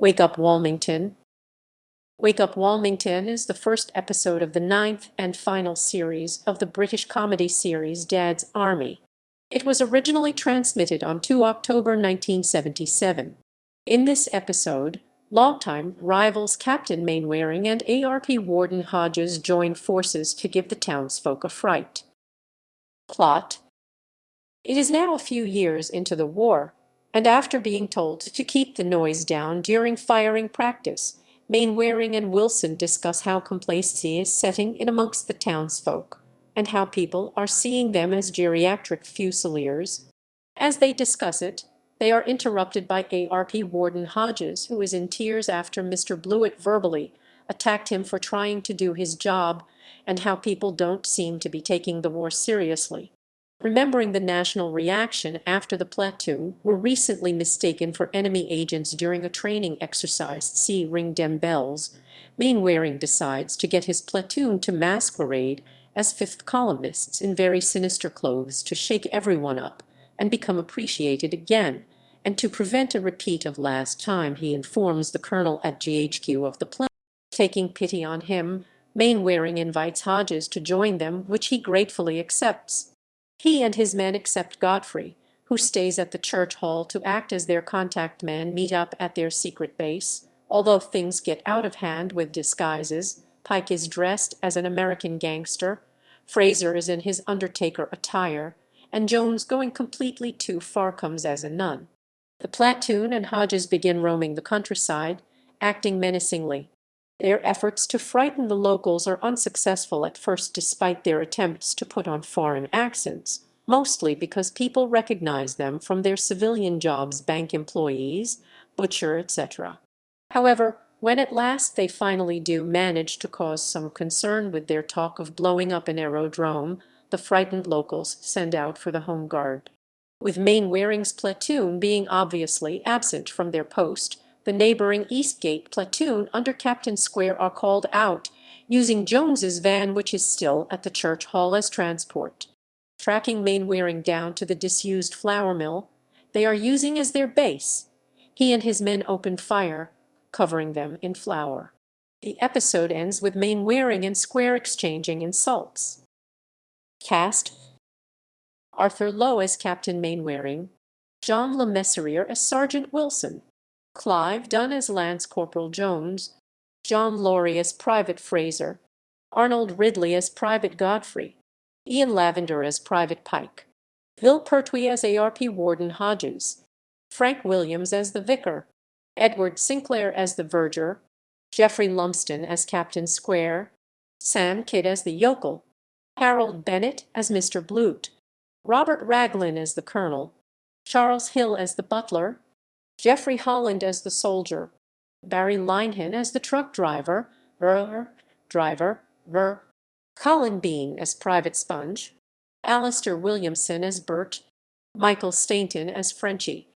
Wake Up Walmington. Wake Up Walmington is the first episode of the ninth and final series of the British comedy series Dad's Army. It was originally transmitted on 2 October 1977. In this episode, longtime rivals Captain Mainwaring and ARP Warden Hodges join forces to give the townsfolk a fright. Plot: it is now a few years into the war, and after being told to keep the noise down during firing practice, Mainwaring and Wilson discuss how complacency is setting in amongst the townsfolk, and how people are seeing them as geriatric fusiliers. As they discuss it, they are interrupted by ARP Warden Hodges, who is in tears after Mr. Blewett verbally attacked him for trying to do his job, and how people don't seem to be taking the war seriously. Remembering the national reaction after the platoon were recently mistaken for enemy agents during a training exercise, see Ring Dem Bells, Mainwaring decides to get his platoon to masquerade as fifth columnists in very sinister clothes to shake everyone up and become appreciated again, and to prevent a repeat of last time he informs the colonel at GHQ of the plan. Taking pity on him, Mainwaring invites Hodges to join them, which he gratefully accepts. He and his men except Godfrey, who stays at the church hall to act as their contact man, meet up at their secret base. Although things get out of hand with disguises, Pike is dressed as an American gangster, Fraser is in his Undertaker attire, and Jones, going completely too far, comes as a nun. The platoon and Hodges begin roaming the countryside, acting menacingly. Their efforts to frighten the locals are unsuccessful at first, despite their attempts to put on foreign accents, mostly because people recognize them from their civilian jobs, bank employees, butcher, etc. However, when at last they finally do manage to cause some concern with their talk of blowing up an aerodrome, the frightened locals send out for the home guard. With Mainwaring's platoon being obviously absent from their post, the neighboring Eastgate platoon under Captain Square are called out, using Jones's van, which is still at the church hall, as transport. Tracking Mainwaring down to the disused flour mill they are using as their base, he and his men open fire, covering them in flour. The episode ends with Mainwaring and Square exchanging insults. Cast: Arthur Lowe as Captain Mainwaring, John Le Mesurier as Sergeant Wilson, Clive Dunn as Lance Corporal Jones, John Laurie as Private Fraser, Arnold Ridley as Private Godfrey, Ian Lavender as Private Pike, Bill Pertwee as ARP Warden Hodges, Frank Williams as the Vicar, Edward Sinclair as the Verger, Geoffrey Lumsden as Captain Square, Sam Kidd as the Yokel, Harold Bennett as Mr. Blute, Robert Raglan as the Colonel, Charles Hill as the Butler, Jeffrey Holland as the Soldier, Barry Linehan as the Truck Driver, Colin Bean as Private Sponge, Alistair Williamson as Bert, Michael Stainton as Frenchie,